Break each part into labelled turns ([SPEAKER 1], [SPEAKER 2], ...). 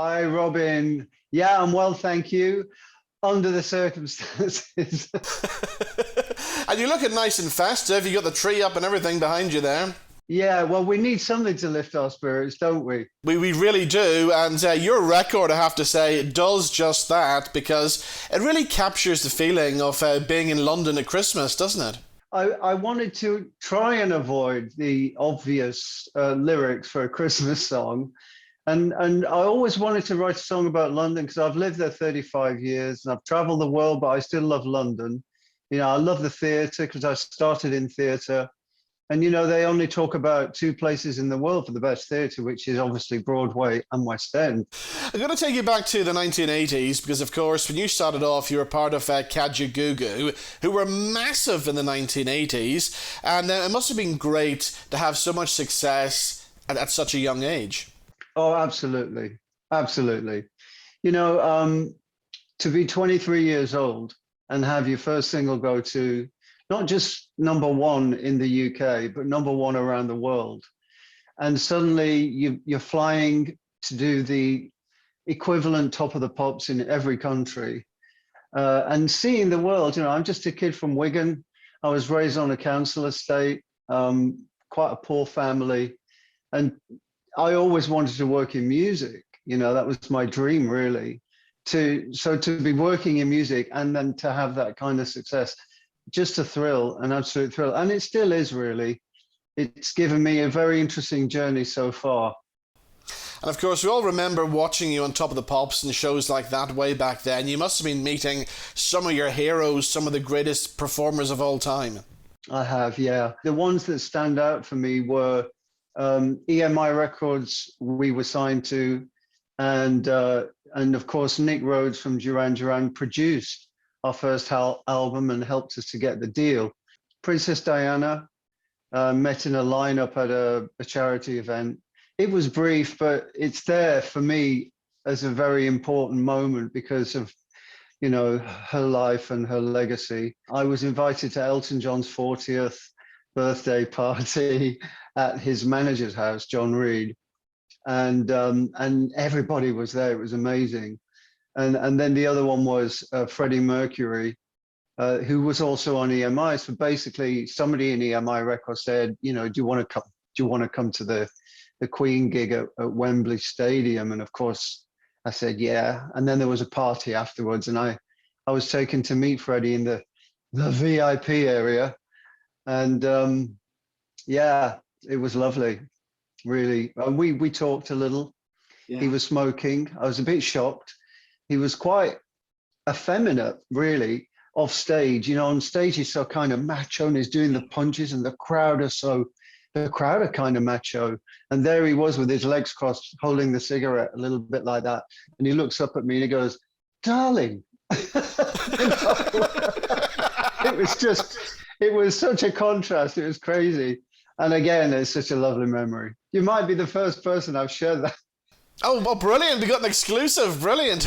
[SPEAKER 1] Hi, Robin. Yeah, I'm well, thank you. Under the circumstances.
[SPEAKER 2] And you're looking nice and festive. You got the tree up and everything behind you there.
[SPEAKER 1] Yeah, well, we need something to lift our spirits, don't we?
[SPEAKER 2] We really do. And your record, I have to say, does just that because it really captures the feeling of being in London at Christmas, doesn't it?
[SPEAKER 1] I wanted to try and avoid the obvious lyrics for a Christmas song. And I always wanted to write a song about London because I've lived there 35 years and I've traveled the world, but I still love London. I love the theatre because I started in theatre. And, they only talk about two places in the world for the best theatre, which is obviously Broadway and West End.
[SPEAKER 2] I'm going to take you back to the 1980s because, of course, when you started off, you were part of Kajagoogoo, who were massive in the 1980s. And it must have been great to have so much success at such a young age.
[SPEAKER 1] Oh, absolutely. Absolutely. To be 23 years old and have your first single go to not just number one in the UK, but number one around the world. And suddenly you're flying to do the equivalent Top of the Pops in every country and seeing the world. I'm just a kid from Wigan. I was raised on a council estate, quite a poor family. And I always wanted to work in music. That was my dream, really. So to be working in music and then to have that kind of success, just a thrill, an absolute thrill. And it still is, really. It's given me a very interesting journey so far.
[SPEAKER 2] And of course, we all remember watching you on Top of the Pops and shows like that way back then. You must have been meeting some of your heroes, some of the greatest performers of all time.
[SPEAKER 1] I have, yeah. The ones that stand out for me were EMI Records we were signed to, and of course Nick Rhodes from Duran Duran produced our first album and helped us to get the deal. Princess Diana met in a lineup at a charity event. It was brief, but it's there for me as a very important moment because of her life and her legacy. I was invited to Elton John's 40th birthday party at his manager's house, John Reed, and everybody was there. It was amazing. And then the other one was Freddie Mercury, who was also on EMI. So basically, somebody in EMI Records said, do you want to come? Do you want to come to the Queen gig at Wembley Stadium? And of course, I said yeah. And then there was a party afterwards, and I was taken to meet Freddie in the VIP area, and yeah, it was lovely, really. We talked a little. Yeah. He was smoking. I was a bit shocked. He was quite effeminate, really, off stage. On stage he's so kind of macho and he's doing the punches, and the crowd are kind of macho. And there he was with his legs crossed, holding the cigarette a little bit like that. And he looks up at me and he goes, "Darling." It was such a contrast. It was crazy. And again, it's such a lovely memory. You might be the first person I've shared that.
[SPEAKER 2] Oh, well, brilliant. We got an exclusive. Brilliant.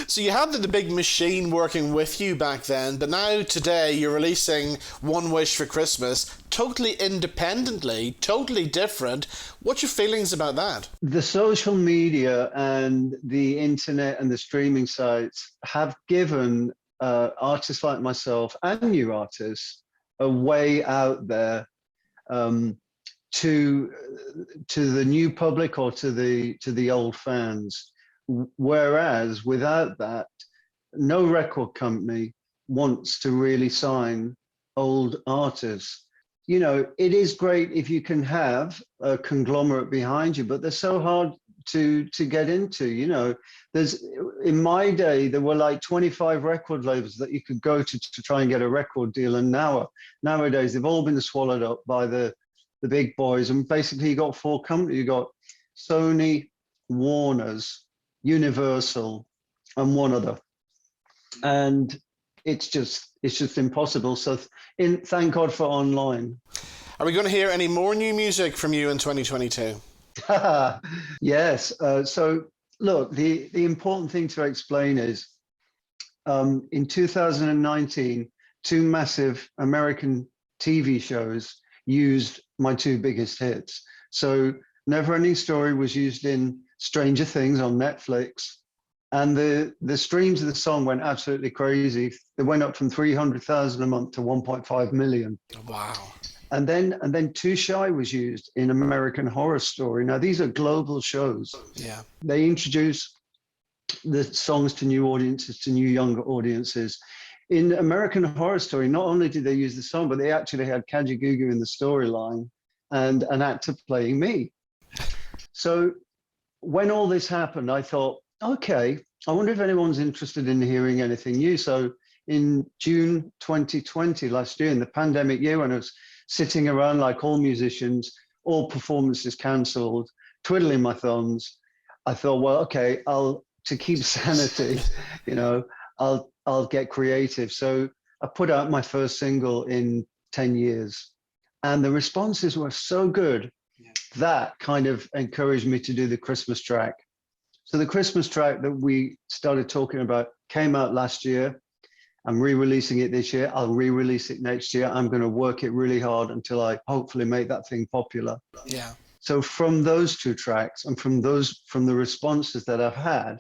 [SPEAKER 2] So you had the big machine working with you back then, but now today you're releasing One Wish for Christmas totally independently, totally different. What's your feelings about that?
[SPEAKER 1] The social media and the internet and the streaming sites have given artists like myself and new artists a way out there to the new public or to the old fans, whereas without that, no record company wants to really sign old artists. It is great if you can have a conglomerate behind you, but they're so hard to get into. There's, in my day, there were like 25 record labels that you could go to try and get a record deal, and nowadays they've all been swallowed up by the big boys, and basically you got four companies. You got Sony, Warner's, Universal, and one other, and it's just impossible. So thank God for online.
[SPEAKER 2] Are we going to hear any more new music from you in 2022?
[SPEAKER 1] Yes. So look, the important thing to explain is in 2019, two massive American TV shows used my two biggest hits. So Neverending Story was used in Stranger Things on Netflix. And the streams of the song went absolutely crazy. They went up from 300,000 a month to 1.5 million.
[SPEAKER 2] Wow.
[SPEAKER 1] And then Too Shy was used in American Horror Story. Now, these are global shows.
[SPEAKER 2] Yeah.
[SPEAKER 1] They introduce the songs to new audiences, to new younger audiences. In American Horror Story, not only did they use the song, but they actually had Kajagoogoo in the storyline and an actor playing me. So when all this happened, I thought, okay, I wonder if anyone's interested in hearing anything new. So in June 2020, last year, in the pandemic year, when I was sitting around like all musicians, all performances cancelled, twiddling my thumbs, I thought, well, okay, to keep sanity, I'll get creative. So I put out my first single in 10 years, and the responses were so good that kind of encouraged me to do the Christmas track. So the Christmas track that we started talking about came out last year. I'm re-releasing it this year. I'll re-release it next year. I'm going to work it really hard until I hopefully make that thing popular.
[SPEAKER 2] Yeah.
[SPEAKER 1] So from those two tracks and from the responses that I've had,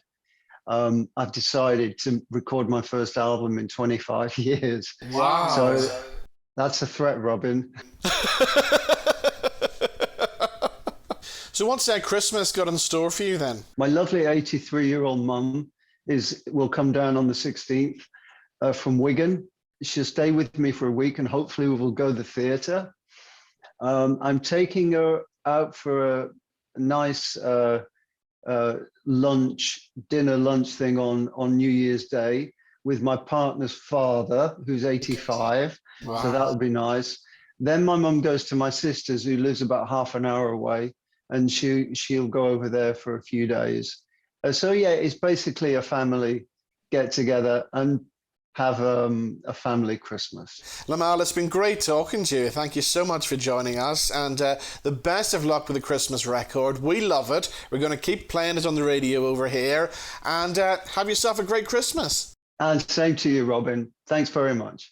[SPEAKER 1] I've decided to record my first album in 25 years.
[SPEAKER 2] Wow.
[SPEAKER 1] So that's a threat, Robin.
[SPEAKER 2] So what's Christmas got in store for you then?
[SPEAKER 1] My lovely 83-year-old mum will come down on the 16th from Wigan. She'll stay with me for a week and hopefully we will go to the theatre. I'm taking her out for a nice dinner lunch thing on New Year's Day with my partner's father, who's 85.
[SPEAKER 2] Wow.
[SPEAKER 1] So that'll be nice. Then my mum goes to my sister's, who lives about half an hour away, and she'll go over there for a few days. So yeah, it's basically a family get together and have a family Christmas.
[SPEAKER 2] Limahl, it's been great talking to you. Thank you so much for joining us, and the best of luck with the Christmas record. We love it. We're going to keep playing it on the radio over here, and have yourself a great Christmas.
[SPEAKER 1] And same to you, Robin. Thanks very much.